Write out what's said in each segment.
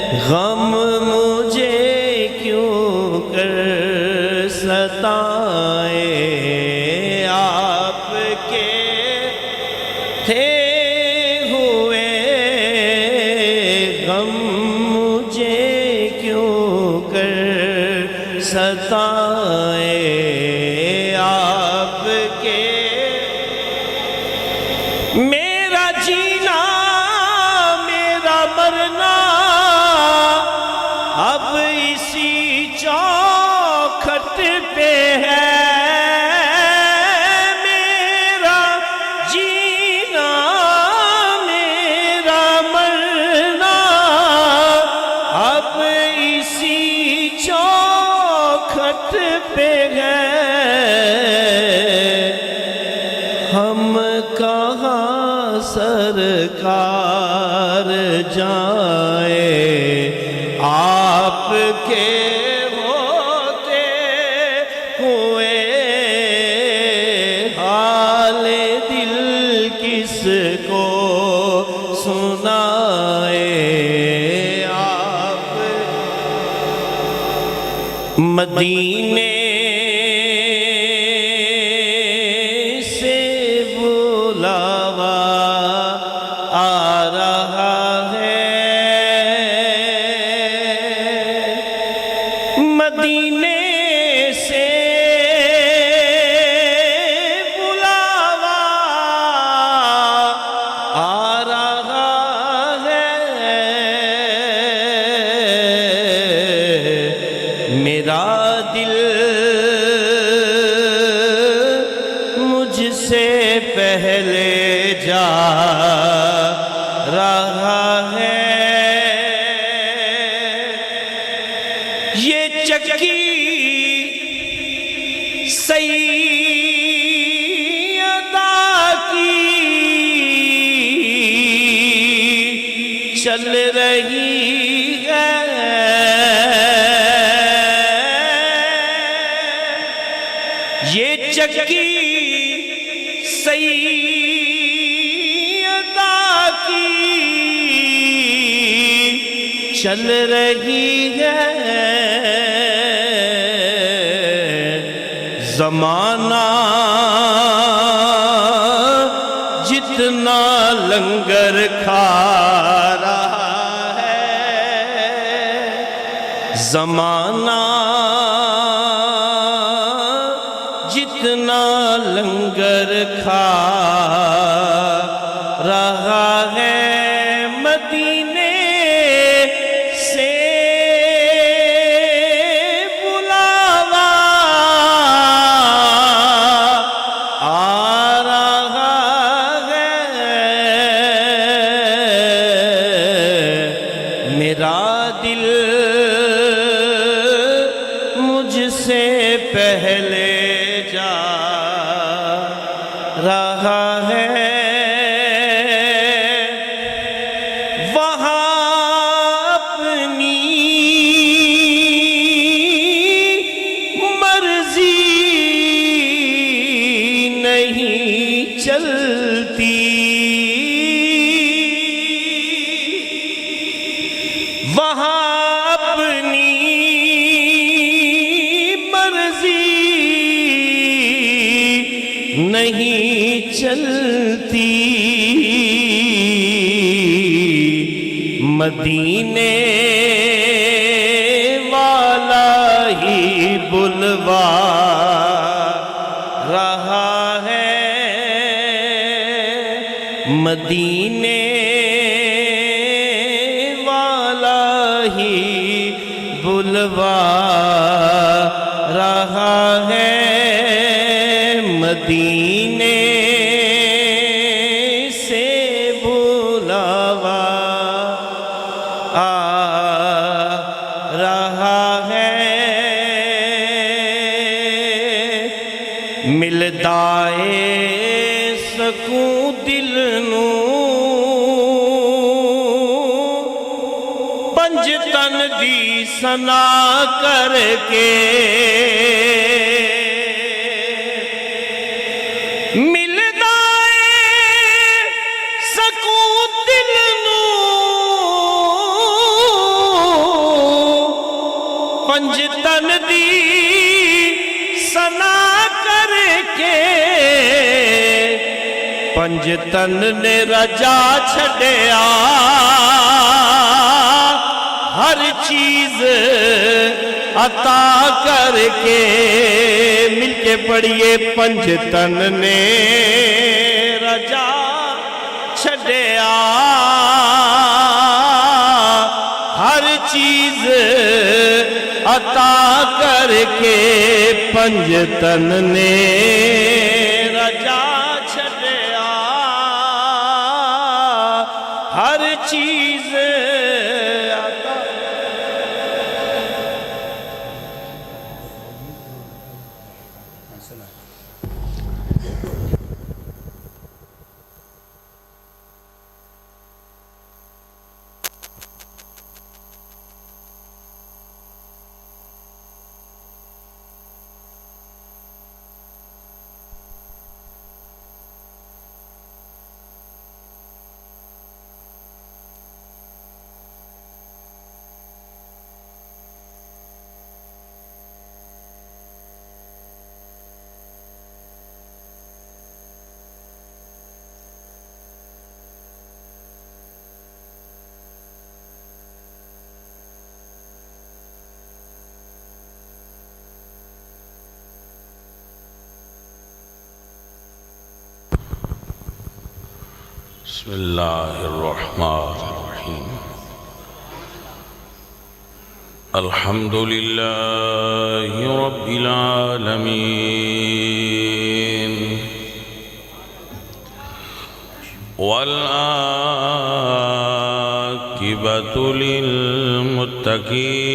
غم مجھے کیوں کر ستائے، آپ کے تھے ہوئے غم مجھے کیوں کر ستائے، آپ کے میرا جینا میرا مرنا اب اسی چوکھٹ پہ ہے، میرا جینا میرا مرنا اب اسی چوکھٹ پہ ہے، ہم کہاں سرکار جائیں، آپ کے ہوتے ہوئے حال دل کس کو سنائے، آپ مدینے سے بلاوا آ رہا ہے، مدینے سے بلاوا آ رہا ہے، میرا دل مجھ سے پہلے جا رہا ہے، یہ چکی سیدہ کی چل رہی ہے، یہ چکی سیدہ کی چل رہی ہے، زمانہ جتنا لنگر کھا رہا ہے، زمانہ جتنا لنگر کھا رہا ہے، مدینے سے بلاوا آ رہا ہے، میرا دل مجھ سے پہلے جا رہا ہے، وہاں اپنی مرضی نہیں چلتی، وہاں اپنی مرضی نہیں چلتی، مدینے والا ہی بلوا رہا ہے، مدینے والا ہی بلوا رہا ہے، مدینے سے بلاوا آ رہا ہے، ملدا اے سکون دل نو پنج تن دی ثنا کر کے، ملدا اے سکون دل نو ਪੰਜਤਨ ਦੀ ਸਨਾ ਕਰਕੇ ਪੰਜਤਨ ਨੇ ਰਜਾ ਛੱਡਿਆ ہر چیز عطا کر کے مل کے پڑھیے پنجتن نے رجا چھڈیا ہر چیز عطا کر کے پنجتن نے رجا چھڈیا ہر چیز بسم اللہ الرحمن الرحیم الحمد للہ رب العالمین والعاقبۃ للمتقین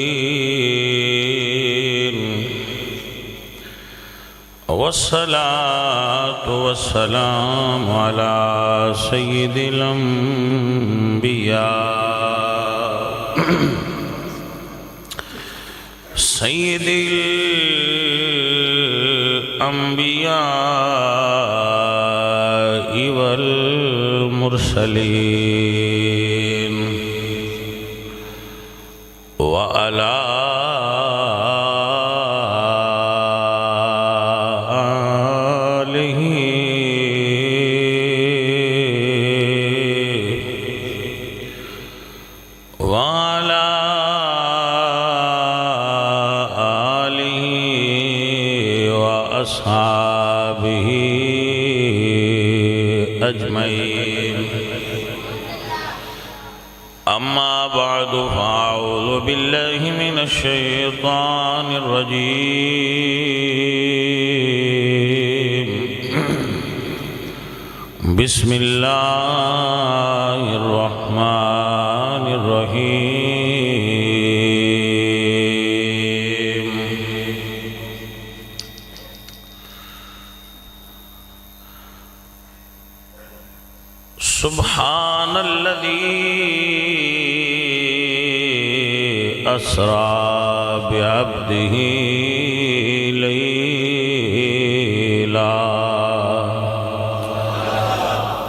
والصلاة والسلام على سید الانبیاء سید الانبیاء والمرسلین وعلى اما بعد فاعوذ باللہ من الشیطان الرجیم بسم اللہ الرحمن الرحیم سبحان الذی اسرا بعبده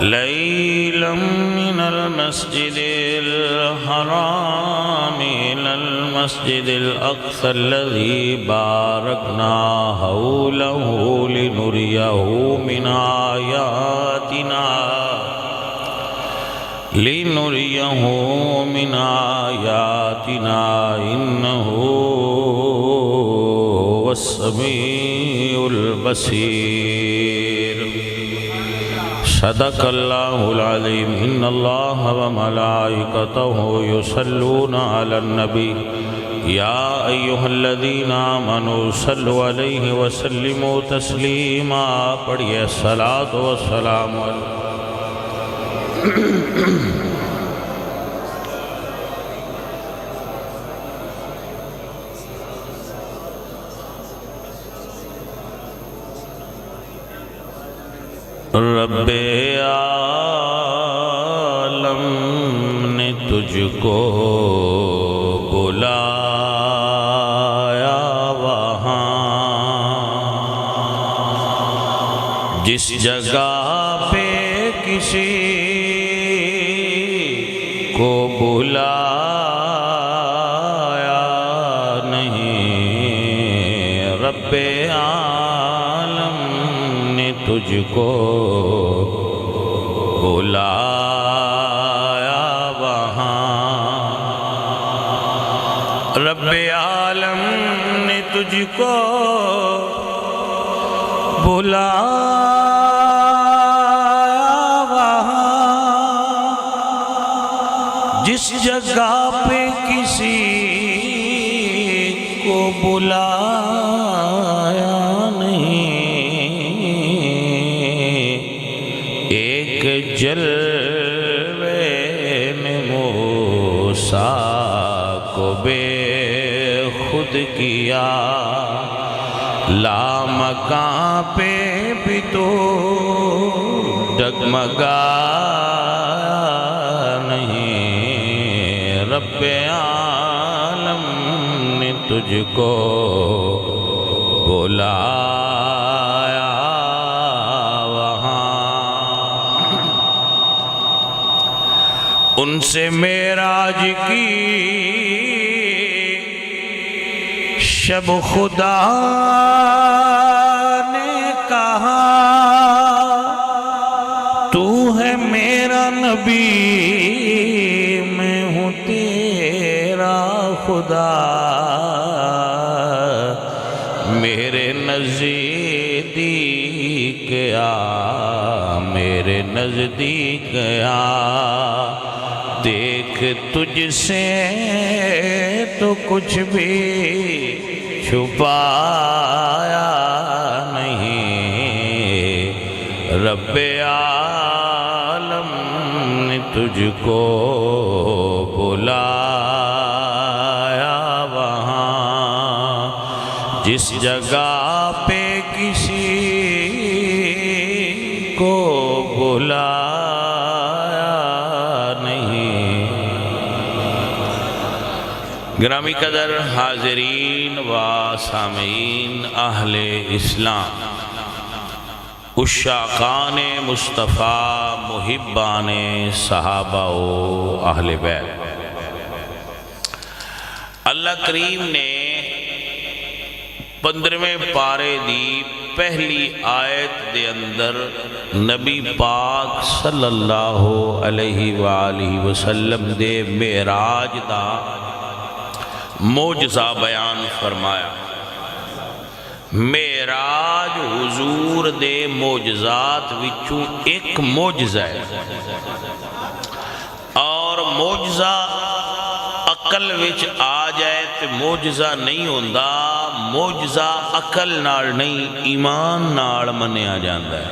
ليلا من المسجد الحرام إلى المسجد الأقصى الذي باركنا حوله لنريه من آياتنا إنه هو السميع البصير صدق اللہ العظیم ان اللہ وملائکتہ یصلون علی النبی یا ایہا الذین آمنوا صلوا علیہ وسلموا تسلیما پڑھئے الصلاة والسلام علیہ رب عالم نے تجھ کو بلایا وہاں جس جگہ پہ کسی کو بلایا نہیں تجھ کو بلایا وہاں، رب عالم نے تجھ کو بلایا وہاں، جس جگہ پہ کسی کو بلایا نہیں، ایک جلوے میں موسیٰ کو بے خود کیا، لامکاں پہ بھی تو ڈگمگایا نہیں، رب عالم نے تجھ کو بلایا وہاں۔ ان سے معراج کی شب خدا نے کہا، تو ہے میرا نبی میں ہوں تیرا خدا، میرے نزدیک آ، میرے نزدیک آ، دیکھ تجھ سے تو کچھ بھی چھپایا نہیں، رب عالم نے تجھ کو بلایا وہاں، جس جگہ پہ کسی کو بلایا نہیں۔ گرامی قدر حاضرین و سامعین اہل اسلام، عشاقان مصطفیٰ، محبان صحابہ و اہل بیت، اللہ کریم نے 15ویں پارے دی پہلی آیت دے اندر نبی پاک صلی اللہ علیہ وآلہ وسلم دے معراج دا معجزہ بیان فرمایا۔ معراج حضور دے معجزات وچوں ایک معجزہ ہے، اور معجزہ عقل وچ آ جائے تو معجزہ نہیں ہوندا، معجزہ عقل نال نہیں ایمان نال منیا جاندا ہے۔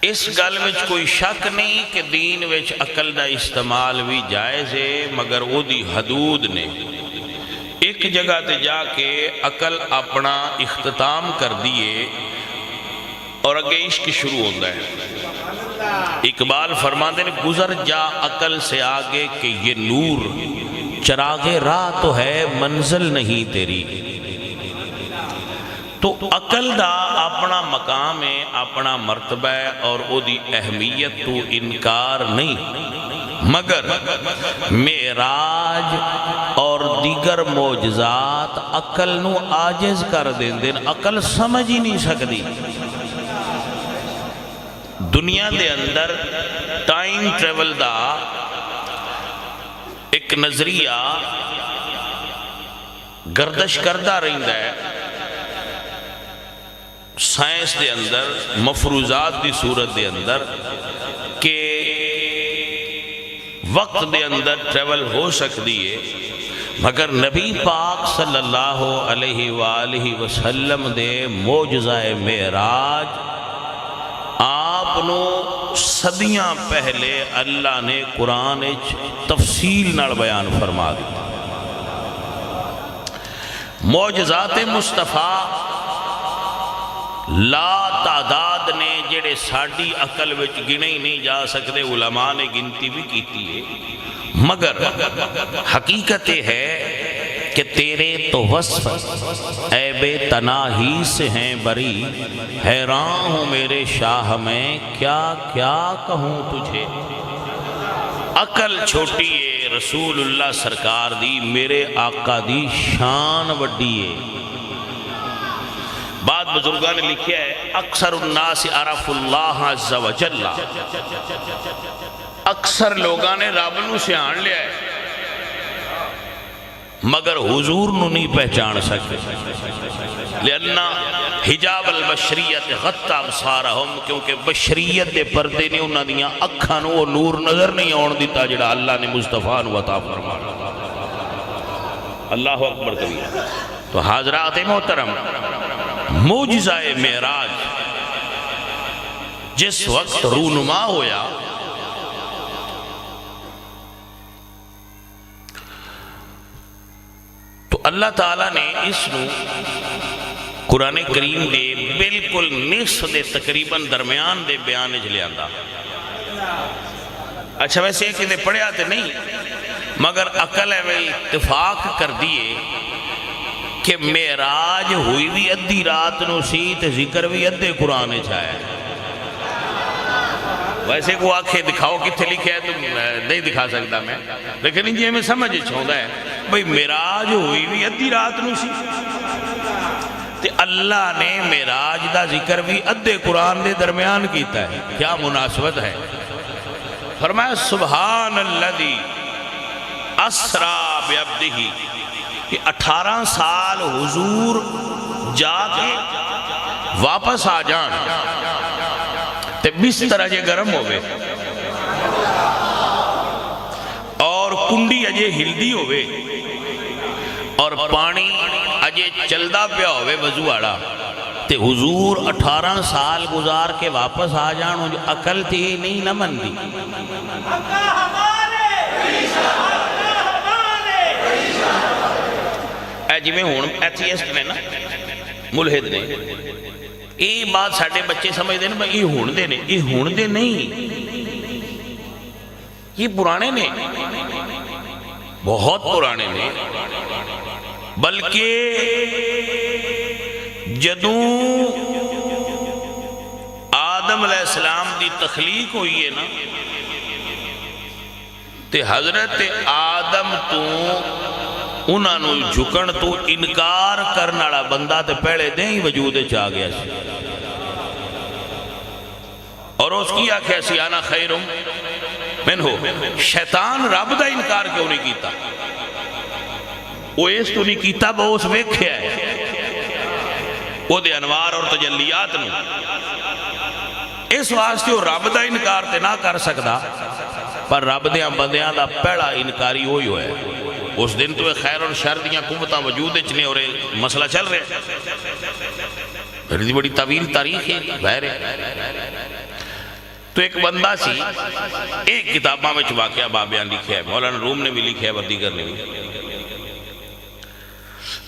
اس گل وچ کوئی شک نہیں کہ دین وچ عقل دا استعمال بھی جائز ہے، مگر وہ دی حدود نے۔ ایک جگہ تے جا کے عقل اپنا اختتام کر دیے اور اگے عشق شروع ہوتا ہے۔ اقبال فرماتے ہیں گزر جا عقل سے آگے کہ یہ نور چراغ راہ تو ہے منزل نہیں تیری۔ تو عقل دا اپنا مقام ہے، اپنا مرتبہ ہے، اور او دی اہمیت تو انکار نہیں، مگر معراج اور دیگر معجزات عقل نو عاجز کر دیں، عقل سمجھ ہی نہیں سکتی۔ دنیا دے اندر ٹائم ٹریول دا ایک نظریہ گردش کردہ رہندا ہے، سائنس دے اندر مفروضات دی صورت دے اندر کہ وقت دے اندر ٹریول ہو سکتی ہے، مگر نبی پاک صلی اللہ علیہ وآلہ وسلم دے معجزہ معراج آپ نو صدیاں پہلے اللہ نے قرآن تفصیل نال بیان فرما دی۔ معجزات مصطفیٰ لا تعداد نے جڑے ساڑی عقل وچ گنے ہی نہیں جا سکتے، علماء نے گنتی بھی کیتی ہے، مگر حقیقت ہے کہ تیرے تو وصف عیب تناہی سے ہیں بری، حیران ہوں میرے شاہ میں کیا کیا کہوں تجھے۔ عقل چھوٹی ہے رسول اللہ سرکار دی، میرے آقا دی شان وڈی ہے۔ بزرگاں نے لکھیا ہے اکثر الناس عرف اللہ عز و جل، اکثر لوگاں نے رب نو سیان لیا ہے مگر حضور نو نہیں پہچان سکتے، لأن حجاب البشریت غطى ابصارہم، کیونکہ بشریت دے پردے نے انہاں دیاں اکھاں نو وہ نور نظر نہیں آن دیتا جڑا اللہ نے مصطفیٰ نو عطا فرمایا۔ اللہ اکبر کبیر۔ تو حضرات محترم، معجزہ معراج جس وقت رونما ہویا تو اللہ تعالیٰ نے اس نو قرآن کریم دے بالکل نصف دے تقریباً درمیان دے بیان لے آندا۔ اچھا ویسے کہ دے پڑھے آتے نہیں مگر عقل ہے اتفاق کر دیئے کہ معراج ہوئی بھی ادھی رات نو سی تے ذکر بھی ادھے قرآن چاہے۔ ویسے کو آنکھیں دکھاؤ کتنے لکھے ہے تو نہیں دکھا سکتا میں، لیکن انجھے میں سمجھ چھوڑا ہے بھئی معراج ہوئی بھی ادھی رات نو سی تے اللہ نے معراج دا ذکر بھی ادھے قرآن دے درمیان کیتا ہے، کیا مناسبت ہے؟ فرمایا سبحان الذی اسرا بعبدہ، کہ 18 سال حضور جا کے واپس آ جان تے بستر اجے گرم ہوئے اور کنڈی اجے ہلدی ہوئے اور پانی اجے چلدا پیا ہوئے وضو آڑا تے حضور 18 سال گزار کے واپس آ جان، جو عقل تھی نہیں نہ من دی۔ اے جی میں ہون ایتھیسٹ نے نا، ملحد نے، یہ بات ساڑھے بچے سمجھ دے نا یہ ہون دے نہیں، یہ پرانے نے، بہت پرانے نے، بلکہ جدوں آدم علیہ السلام دی تخلیق ہوئی ہے نا تے حضرت آدم تو انہاں نو جھکن تو انکار کرنا والا بندہ تے پہلے دیں ہی وجود چاہ گیا سی، اور اس کی آنکھیں سی آنا خیرم منہو، شیطان رب دا انکار کیوں نہیں کیتا؟ وہ اس تو نہیں کیتا وہ اس ویکھیا ہے وہ دے انوار اور تجلیات نو، اس واسطے وہ رب دا انکار تے نہ کر سکتا، پر رب دیاں بندیاں دا پہلا انکاری ہوئی ہوئے۔ اس دن تو خیر اور شر دیاں قوتاں وجود اچھنے اور مسئلہ چل رہے، میری بڑی طویل تاریخ ہے ظاہر ہے۔ تو ایک بندہ سی، ایک کتاباں میں واقعہ بیان لکھا ہے، مولانا روم نے بھی لکھا ہے اور دیگر نے بھی،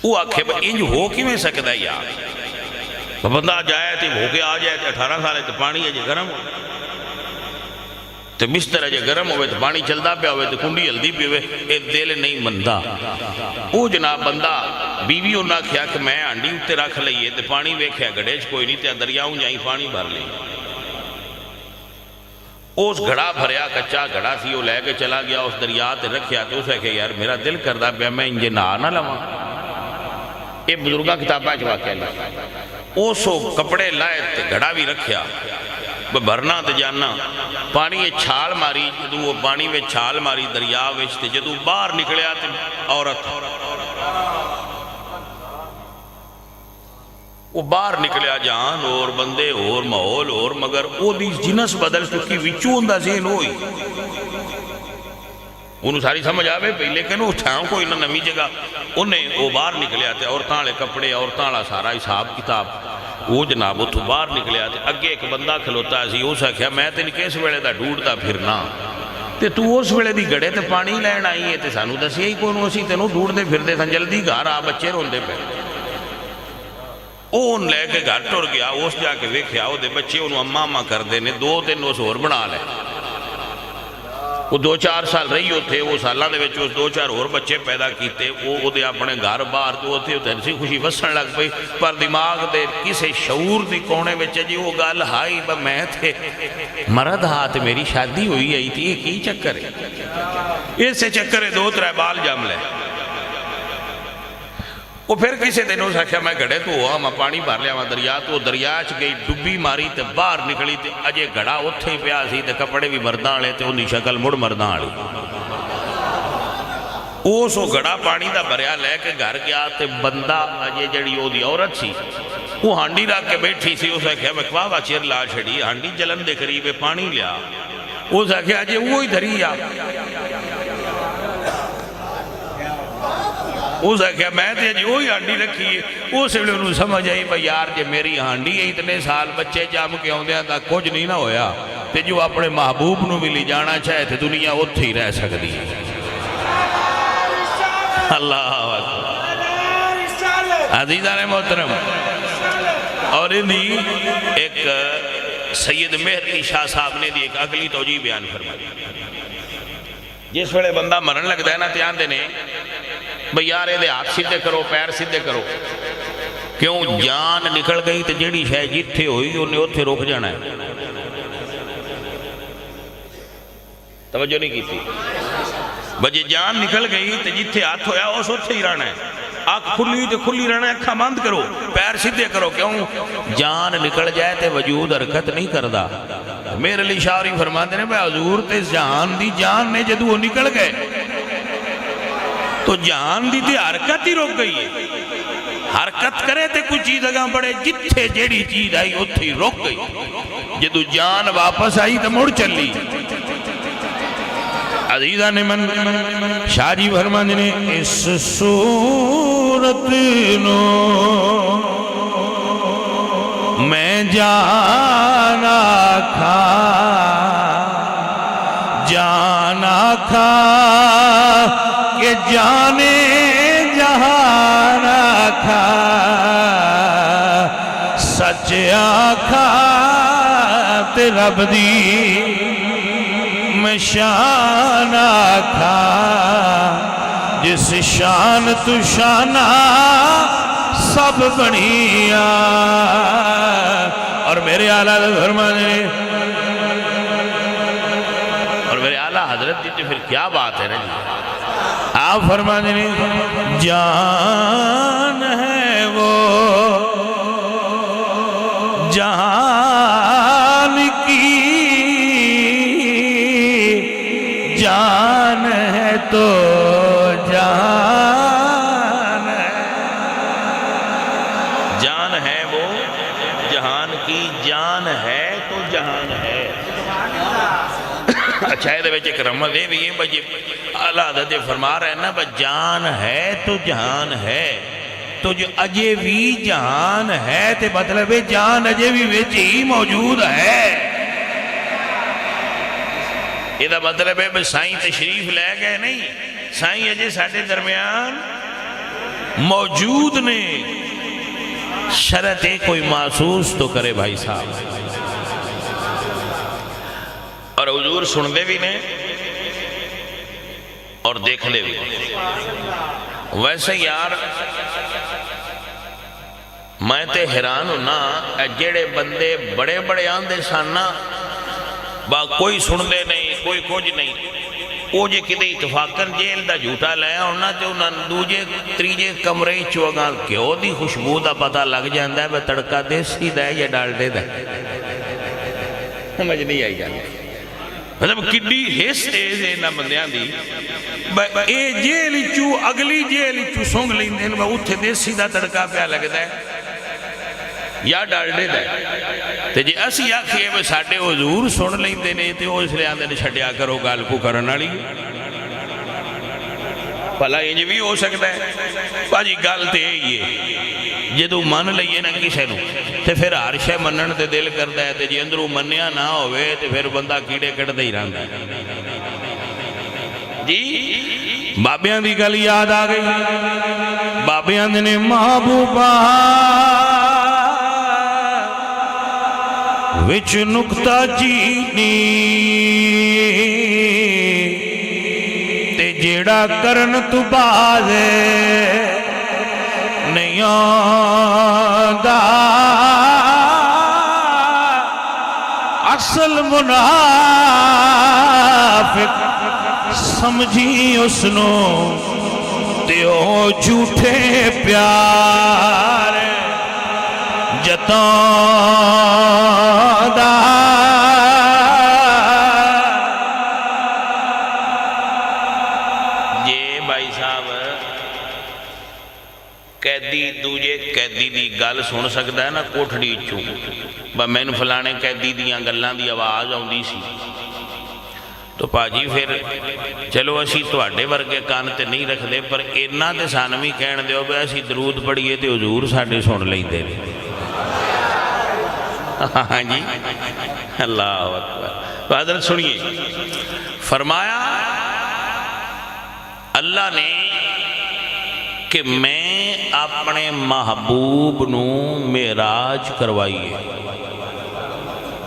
وہ آکھے انج ہو کی میں سکتا ہے یار، بندہ جائے تے ہو کے آ جائے تے 18 سال ہے تے پانی ہے جے گرم ہو تے بستر ہے جے گرم ہوئے تے پانی چلدا پیا ہوئے تے کنڈی ہلدی پی ہوئے، اے دل نہیں مندہ۔ وہ جناب بندہ بیوی انہاں کیا کہ میں ہانڈی اتے رکھ لئیے تے پانی ویکھیا گھڑے چ کوئی نہیں تے دریاؤں جائیں پانی بھر لیں، اس گھڑا بھریا کچا گھڑا سی وہ لے کے چلا گیا اس دریا تے رکھیا تو اسے کہ یار میرا دل کردہ پیا میں انجے نہ لواں۔ یہ بزرگاں کتاباں چ واقعہ لکھا، اوسو کپڑے لائے تے گھڑا بھی رکھیا بھرنا تے جانا، پانی چھال ماری، جدو وہ پانی میں چھال ماری دریا وچ تے جدو باہر نکلیا تے عورت وہ باہر نکلیا جان اور بندے اور ماحول اور، مگر وہ دی جنس بدل چکی وچوں ہوندا ذہن ہوئی، انہوں ساری سمجھ آوے پہ، لیکن وہ ٹھاؤں کوئی نہ نوی جگہ انہیں وہ باہر نکلیا تھے، عورتاں لے کپڑے عورتاں لا سارا حساب کتاب، وہ جناب اتھو باہر نکلیا تھے، اگے ایک بندہ کھلوتا سی، وہ سکھیا میں تے کس ویلے دا ڈھونڈتا پھرنا تے تو اس ویلے دی گھڑے تے پانی لین آئی ہے تے سانو دسی ہی کونوں اسی تینوں ڈھونڈتے پھردے سن، جلدی گھر آ بچے روندے پہ۔ اون لے کے گھر ٹر گیا، اس جا کے ویکھیا او دے بچے انہوں اماں اماں کر دینے، 2-3 اس اور بنا لے، وہ 2-4 سال رہی ہوتے، وہ سالاں دے وچ اس 2-4 اور بچے پیدا کیتے، وہ دے اپنے گھر باہر تو ہوتے ایسی خوشی وسن لگ پئی، پر دماغ دے کسے شعور دی کونے وچ جی وہ گل ہائی میں تھے مرد ہاتھ میری شادی ہوئی آئی تھی، یہ کی چکر ہے؟ اس سے چکر ہے 2-3 بال جم لے، وہ پھر کسی دن اس آخیا میں گھڑے تو ہوا میں پانی بھر لیا دریا تو دریا چ گئی ڈبی ماری تے باہر نکلی تے اجے گھڑا اتھے ہی پیا سی تے کپڑے بھی مرداں والے تے اندی شکل مڑ مرداں والی اس گھڑا پانی دا بھریا لے کے گھر گیا تے بندہ اجے جڑی او دی عورت سی وہ ہانڈی رکھ کے بیٹھی سی اس آخیا میں واہ چیر لا چھڑی ہانڈی جلن دے قریب پانی لیا اس آخیا اجے وہی دھری آ اس آخیا میں تے جی وہی ہانڈی رکھی ہے اس ویلے انہوں سمجھ آئی بھائی یار جے میری ہانڈی ہے اتنے سال بچے جم کے آدھے تا کچھ نہیں نہ ہویا تے جو اپنے محبوب نو بھی لے جانا چاہے تے دنیا اتھے ہی رہ سکتی ہے اللہ عزیزان محترم اور انہی ایک سید مہر علی شاہ صاحب نے دی ایک اگلی توجیہ بیان فرمائی جس ویلے بندہ مرن لگتا ہے نا تیان دینے بھئی یار دے ہاتھ سیدھے کرو پیر سیدھے کرو کیوں جان نکل گئی تو جیڑی شے جتھے ہوئی انہیں اتھے روک جانا ہے توجہ نہیں کی تھی بجے جان نکل گئی تو جتھے ہاتھ ہویا اس اتھے ہی رہنا ہے آنکھ کھلی تو کھلی رہنا ہے اکھا بند کرو پیر سیدھے کرو کیوں جان نکل جائے تو وجود حرکت نہیں کردا میرے علی شاعری فرماتے ہیں بھئی حضور تے جان نے جدو نکل گئے تو جان دی حرکت ہی روک گئی ہے حرکت کرے تے کوئی چیز اگاں بڑھے جتھے جیڑی چیز آئی اتھے ہی روک گئی جدو جان واپس آئی تو مڑ چلی عزیزہ نے من شاہ جی فرمانے نے اس صورت نو میں جانا کھا کہ جانے جہان آکھا سچ آکھا تے رب دی میں شان آکھا جس شان تو شانہ سب بنیا اور میرے اعلیٰ فرمانے اور میرے اعلیٰ حضرت جی پھر کیا بات ہے نا جی آپ فرمانے نے جان ہے وہ جہان کی جان ہے تو جان ہے وہ جہان کی جان ہے تو جہان ہے اچھا ہے دے ایک رمض دے بھی ہے بجے اللہ حضرت فرما رہے ہیں نا جان ہے تو جہان ہے تو جو اجے بھی جہان ہے تے مطلب جان اجے بھی وچ ہی موجود ہے یہ دا مطلب ہے سائیں تشریف لے گئے نہیں سائیں اجے ساڑھے درمیان موجود نے شرط کوئی محسوس تو کرے بھائی صاحب اور حضور سن دے بھی نے اور دیکھ لے بھی ویسے یار میں تے حیران ہونا جڑے بندے بڑے بڑے آندے ساننا با کوئی سن دے نہیں کوئی کچھ نہیں وہ جے کدے اتفاقاً جیل دا جھوٹا لیا ہونا تے انہاں دوجے تریجے کمرے چوگاں کیوں دی خوشبو دا پتہ لگ جاندہ ہے بے تڑکا دیسی دا ہے یا ڈالڈے دا سمجھ نہیں آئی جاندہ مطلب کڈی حس تیز ہے نا بندیاں دی اے جیلی چو اگلی جیلی چو سونگ لیندے ہیں اتھے دیسی دا تڑکا پیا لگتا ہے یا ڈالڈے دا ہے تے جی اسی آکھئے وہ ساڑھے حضور سن لیندے نے تے وہ اس لئے آندے نے چھڑیا کرو گال کو کرنا لی پہلا یہ بھی ہو سکتا ہے باجی گال تے یہ جدو من لئیے نا کسے نو تے پھر ہر شے منن تے دل کرتا ہے تے جی اندرو منیا نہ ہوئے تے پھر بندہ کیڑے کٹ دے ہی رہندا ہے جی بابیاں دی گل یاد آ گئی بابیاں نے محبوبہ وچ نکتہ چینی تے جیڑا کرن تو بازے نہیں آندا اصل منافق سمجھی اسنو دیو جھوٹے پیار جتاں دا جے بھائی صاحب قیدی دوجے قیدی دی گل سن سکتا ہے نا کوٹھڑی چوں میں فلانے قیدی دیاں گلاں دی آواز آؤندی سی تو پاجی پھر چلو اسی تواڈے ورگے کان تے نہیں رکھ دے پر اینا تے سانوں وی کہن دیو بے اسی درود پڑھیے تے حضور ساڈے سن لیندے نے ہاں جی اللہ اکبر حضرت سنیے فرمایا اللہ نے کہ میں اپنے محبوب نو معراج کروائیے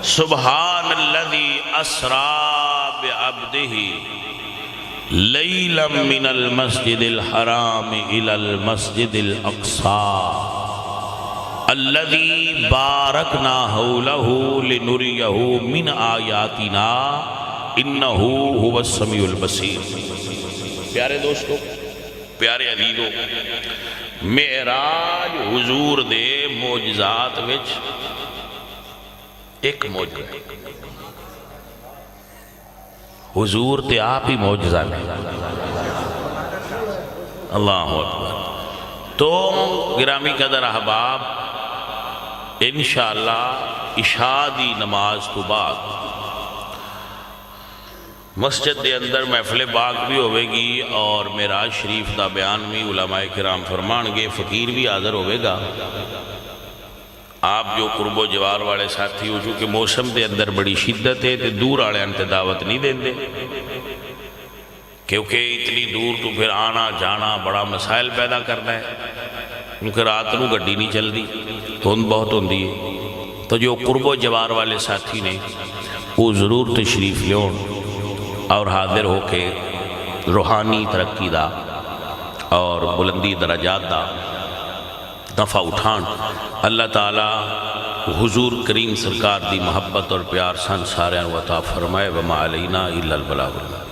سبحان الذی اسرا بعبدہ لیلا من المسجد الحرام الى المسجد الاقصى الذي باركنا حوله لنريه من آیاتنا انه هو السمیع البصیر پیارے دوستو پیارے عزیزو معراج حضور دے معجزات وچ ایک معجزہ حضور تے آپ ہی معجزہ نے اللہ اکبر تو گرامی قدر احباب انشاءاللہ عشاء دی نماز تو بعد مسجد دے اندر محفل باغ بھی ہوئے گی اور معراج شریف دا بیان بھی علماء کرام فرمان گے فقیر بھی حاضر ہوئے گا آپ جو قرب و جوار والے ساتھی ہو چونکہ موسم دے اندر بڑی شدت ہے تو دور والے انتے دعوت نہیں دیں دے کیونکہ اتنی دور تو پھر آنا جانا بڑا مسائل پیدا کرنا ہے کیونکہ رات نو گڈی نہیں چل دی دھند بہت ہوندی ہے تو جو قرب و جوار والے ساتھی نے وہ ضرور تشریف لیون اور حاضر ہو کے روحانی ترقی دا اور بلندی درجات دا نفع اٹھان اللہ تعالیٰ حضور کریم سرکار دی محبت اور پیار سن سارے عطا فرمائے وما علینا الا البلاغ المبین